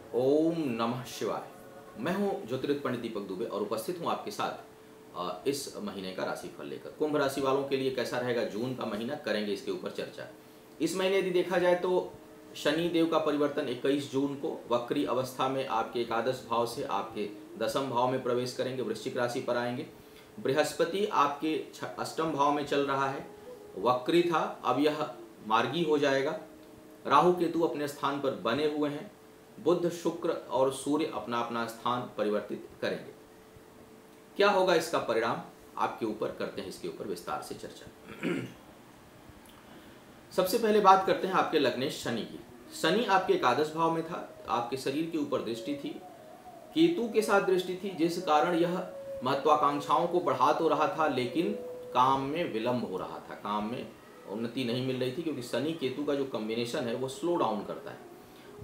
ओम नमः शिवाय। मैं हूं ज्योतिर्विद पंडित दीपक दुबे और उपस्थित हूं आपके साथ इस महीने का राशिफल लेकर। कुंभ राशि वालों के लिए कैसा रहेगा जून का महीना, करेंगे इसके ऊपर चर्चा। इस महीने यदि देखा जाए तो शनि देव का परिवर्तन 21 जून को वक्री अवस्था में आपके एकादश भाव से आपके दसम भाव में प्रवेश करेंगे, वृश्चिक राशि पर आएंगे। बृहस्पति आपके अष्टम भाव में चल रहा है, वक्री था, अब यह मार्गी हो जाएगा। राहु केतु अपने स्थान पर बने हुए हैं। बुध शुक्र और सूर्य अपना अपना स्थान परिवर्तित करेंगे। क्या होगा इसका परिणाम आपके ऊपर, करते हैं इसके ऊपर विस्तार से चर्चा। सबसे पहले बात करते हैं आपके लग्नेश शनि की। शनि आपके एकादश भाव में था, आपके शरीर के ऊपर दृष्टि थी, केतु के साथ दृष्टि थी, जिस कारण यह महत्वाकांक्षाओं को बढ़ा तो रहा था लेकिन काम में विलंब हो रहा था, काम में उन्नति नहीं मिल रही थी, क्योंकि शनि केतु का जो कॉम्बिनेशन है वो स्लो डाउन करता है।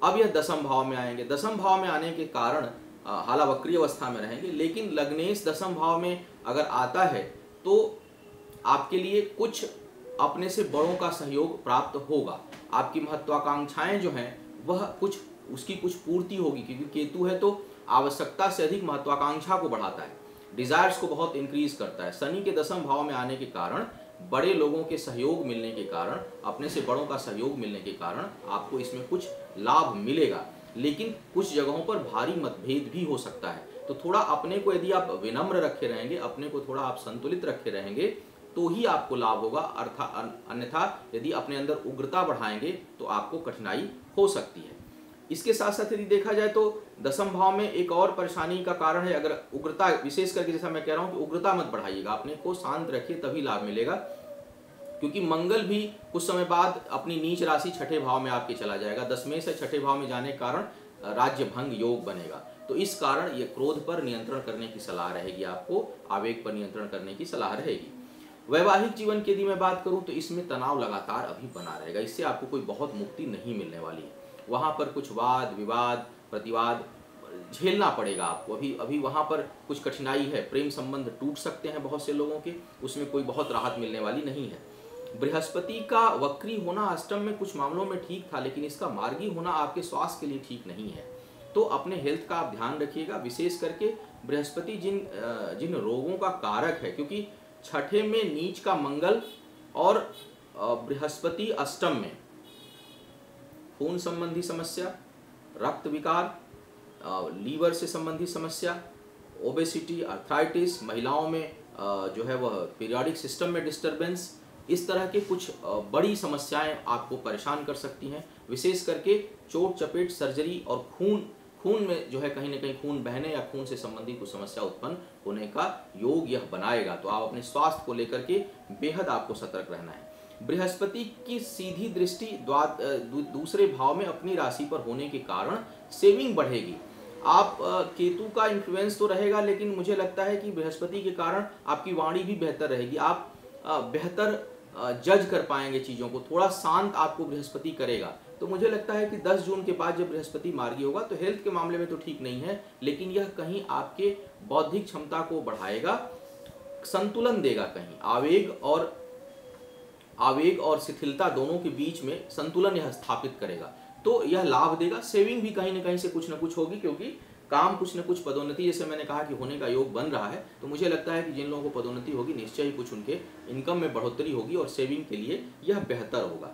अब यह दसम भाव में आएंगे। दसम भाव में आने के कारण हालांकि वक्री अवस्था में रहेंगे, लेकिन लग्नेश दसम भाव में अगर आता है तो आपके लिए कुछ अपने से बड़ों का सहयोग प्राप्त होगा। आपकी महत्वाकांक्षाएं जो हैं वह कुछ उसकी कुछ पूर्ति होगी, क्योंकि केतु है तो आवश्यकता से अधिक महत्वाकांक्षा को बढ़ाता है, डिजायर्स को बहुत इंक्रीज करता है। शनि के दसम भाव में आने के कारण, बड़े लोगों के सहयोग मिलने के कारण, अपने से बड़ों का सहयोग मिलने के कारण आपको इसमें कुछ लाभ मिलेगा, लेकिन कुछ जगहों पर भारी मतभेद भी हो सकता है। तो थोड़ा अपने को यदि आप विनम्र रखे रहेंगे, अपने को थोड़ा आप संतुलित रखे रहेंगे तो ही आपको लाभ होगा, अर्थात अन्यथा यदि अपने अंदर उग्रता बढ़ाएंगे तो आपको कठिनाई हो सकती है। इसके साथ साथ यदि देखा जाए तो दसम भाव में एक और परेशानी का कारण है, अगर उग्रता, विशेष करके जैसा मैं कह रहा हूं कि उग्रता मत बढ़ाइएगा, अपने को शांत रखिए तभी लाभ मिलेगा, क्योंकि मंगल भी कुछ समय बाद अपनी नीच राशि छठे भाव में आपके चला जाएगा। दसवें से छठे भाव में जाने के कारण राज्य भंग योग बनेगा, तो इस कारण ये क्रोध पर नियंत्रण करने की सलाह रहेगी, आपको आवेग पर नियंत्रण करने की सलाह रहेगी। वैवाहिक जीवन की यदि मैं बात करूं तो इसमें तनाव लगातार अभी बना रहेगा, इससे आपको कोई बहुत मुक्ति नहीं मिलने वाली है। वहां पर कुछ वाद विवाद प्रतिवाद झेलना पड़ेगा आपको, अभी वहां पर कुछ कठिनाई है। प्रेम संबंध टूट सकते हैं बहुत से लोगों के, उसमें कोई बहुत राहत मिलने वाली नहीं है। बृहस्पति का वक्री होना अष्टम में कुछ मामलों में ठीक था, लेकिन इसका मार्गी होना आपके स्वास्थ्य के लिए ठीक नहीं है, तो अपने हेल्थ का आप ध्यान रखिएगा। विशेष करके बृहस्पति जिन रोगों का कारक है, क्योंकि छठे में नीच का मंगल और बृहस्पति अष्टम में खून संबंधी समस्या, रक्त विकार, लीवर से संबंधी समस्या, ओबेसिटी, आर्थराइटिस, महिलाओं में जो है वह पीरियोडिक सिस्टम में डिस्टर्बेंस, इस तरह के कुछ बड़ी समस्याएं आपको परेशान कर सकती हैं। विशेष करके चोट चपेट, सर्जरी और खून में जो है कहीं ना कहीं खून बहने या खून से संबंधित कुछ समस्या उत्पन्न होने का योग यह बनाएगा, तो आप अपने स्वास्थ्य को लेकर के बेहद आपको सतर्क रहना है। बृहस्पति की सीधी दृष्टि दूसरे भाव में अपनी राशि पर होने के कारण सेविंग बढ़ेगी। आप केतु का इन्फ्लुएंस तो रहेगा, लेकिन मुझे लगता है कि बृहस्पति के कारण आपकी वाणी भी बेहतर रहेगी, आप बेहतर जज कर पाएंगे चीज़ों को, थोड़ा शांत आपको बृहस्पति करेगा। तो मुझे लगता है कि 10 जून के बाद जब बृहस्पति मार्गी होगा तो हेल्थ के मामले में तो ठीक नहीं है, लेकिन यह कहीं आपके बौद्धिक क्षमता को बढ़ाएगा, संतुलन देगा, कहीं आवेग और शिथिलता दोनों के बीच में संतुलन यह स्थापित करेगा, तो यह लाभ देगा। सेविंग भी कहीं ना कहीं से कुछ ना कुछ होगी, क्योंकि काम कुछ न कुछ पदोन्नति, जैसे मैंने कहा कि होने का योग बन रहा है, तो मुझे लगता है कि जिन लोगों को पदोन्नति होगी निश्चय ही कुछ उनके इनकम में बढ़ोतरी होगी और सेविंग के लिए यह बेहतर होगा।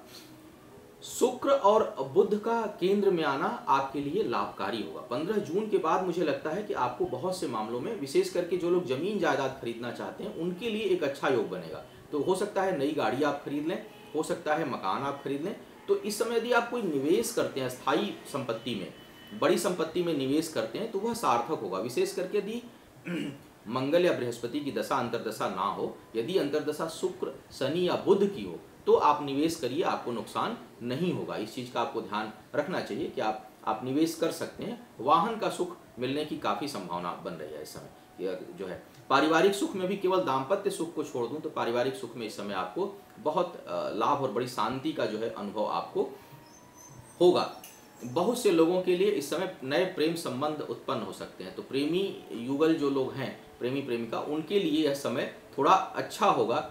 शुक्र और बुध का केंद्र में आना आपके लिए लाभकारी होगा। 15 जून के बाद मुझे लगता है कि आपको बहुत से मामलों में, विशेष करके जो लोग जमीन जायदाद खरीदना चाहते हैं उनके लिए एक अच्छा योग बनेगा। तो हो सकता है नई गाड़ी आप खरीद लें, हो सकता है मकान आप खरीद लें। तो इस समय यदि आप कोई निवेश करते हैं स्थायी संपत्ति में, बड़ी संपत्ति में निवेश करते हैं, तो वह सार्थक होगा। विशेष करके यदि मंगल या बृहस्पति की दशा अंतर्दशा ना हो, यदि अंतर्दशा शुक्र शनि या बुध की हो, तो आप निवेश करिए, आपको नुकसान नहीं होगा। इस चीज़ का आपको ध्यान रखना चाहिए कि आप निवेश कर सकते हैं। वाहन का सुख मिलने की काफ़ी संभावना बन रही है इस समय, जो है पारिवारिक सुख में भी, केवल दाम्पत्य सुख को छोड़ दूं तो पारिवारिक सुख में इस समय आपको बहुत लाभ और बड़ी शांति का जो है अनुभव आपको होगा। बहुत से लोगों के लिए इस समय नए प्रेम संबंध उत्पन्न हो सकते हैं, तो प्रेमी युगल जो लोग हैं, प्रेमी प्रेमिका, उनके लिए यह समय थोड़ा अच्छा होगा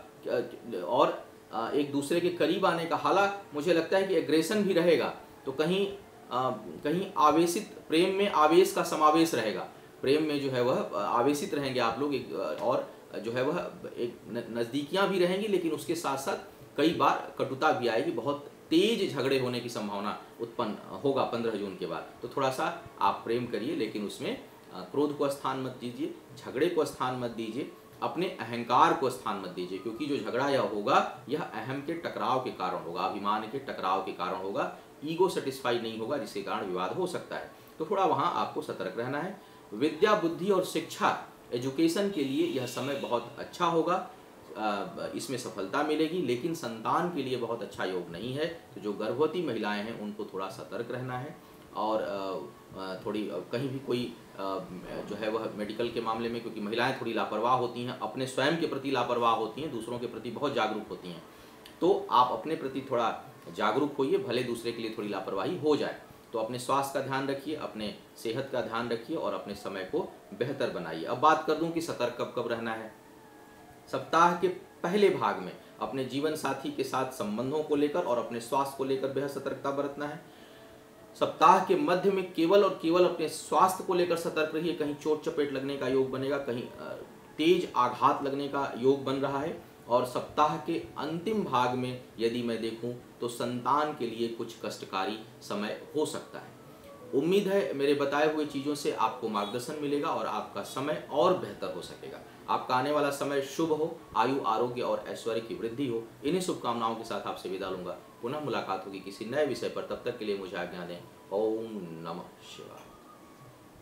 और एक दूसरे के करीब आने का, हालांकि मुझे लगता है कि एग्रेशन भी रहेगा, तो कहीं कहीं आवेशित, प्रेम में आवेश का समावेश रहेगा, प्रेम में जो है वह आवेशित रहेंगे आप लोग, और जो है वह एक नज़दीकियाँ भी रहेंगी, लेकिन उसके साथ साथ कई बार कटुता भी आएगी, बहुत तेज झगड़े होने की संभावना उत्पन्न होगा 15 जून के बाद। तो थोड़ा सा आप प्रेम करिए, लेकिन उसमें क्रोध को स्थान मत दीजिए, झगड़े को स्थान मत दीजिए, अपने अहंकार को स्थान मत दीजिए, क्योंकि जो झगड़ा यह होगा यह अहम के टकराव के कारण होगा, अभिमान के टकराव के कारण होगा, ईगो सेटिस्फाई नहीं होगा, जिसके कारण विवाद हो सकता है। तो थोड़ा वहाँ आपको सतर्क रहना है। विद्या, बुद्धि और शिक्षा, एजुकेशन के लिए यह समय बहुत अच्छा होगा, इसमें सफलता मिलेगी, लेकिन संतान के लिए बहुत अच्छा योग नहीं है। तो जो गर्भवती महिलाएं हैं उनको थोड़ा सतर्क रहना है, और थोड़ी कहीं भी कोई जो है वह मेडिकल के मामले में, क्योंकि महिलाएं थोड़ी लापरवाह होती हैं, अपने स्वयं के प्रति लापरवाह होती हैं, दूसरों के प्रति बहुत जागरूक होती हैं। तो आप अपने प्रति थोड़ा जागरूक होइए, भले दूसरे के लिए थोड़ी लापरवाही हो जाए। तो अपने स्वास्थ्य का ध्यान रखिए, अपने सेहत का ध्यान रखिए, और अपने समय को बेहतर बनाइए। अब बात कर दूं कि सतर्क कब कब रहना है। सप्ताह के पहले भाग में अपने जीवन साथी के साथ संबंधों को लेकर और अपने स्वास्थ्य को लेकर बेहद सतर्कता बरतना है। सप्ताह के मध्य में केवल और केवल अपने स्वास्थ्य को लेकर सतर्क रहिए, कहीं चोट चपेट लगने का योग बनेगा, कहीं तेज आघात लगने का योग बन रहा है। और सप्ताह के अंतिम भाग में यदि मैं देखूं तो संतान के लिए कुछ कष्टकारी समय हो सकता है। उम्मीद है मेरे बताए हुए चीज़ों से आपको मार्गदर्शन मिलेगा और आपका समय और बेहतर हो सकेगा। आपका आने वाला समय शुभ हो, आयु, आरोग्य और ऐश्वर्य की वृद्धि हो। इन्हीं शुभकामनाओं के साथ आपसे विदा लूंगा। पुनः मुलाकात होगी किसी नए विषय पर। तब तक के लिए मुझे आज्ञा दें। ओम नमः शिवाय।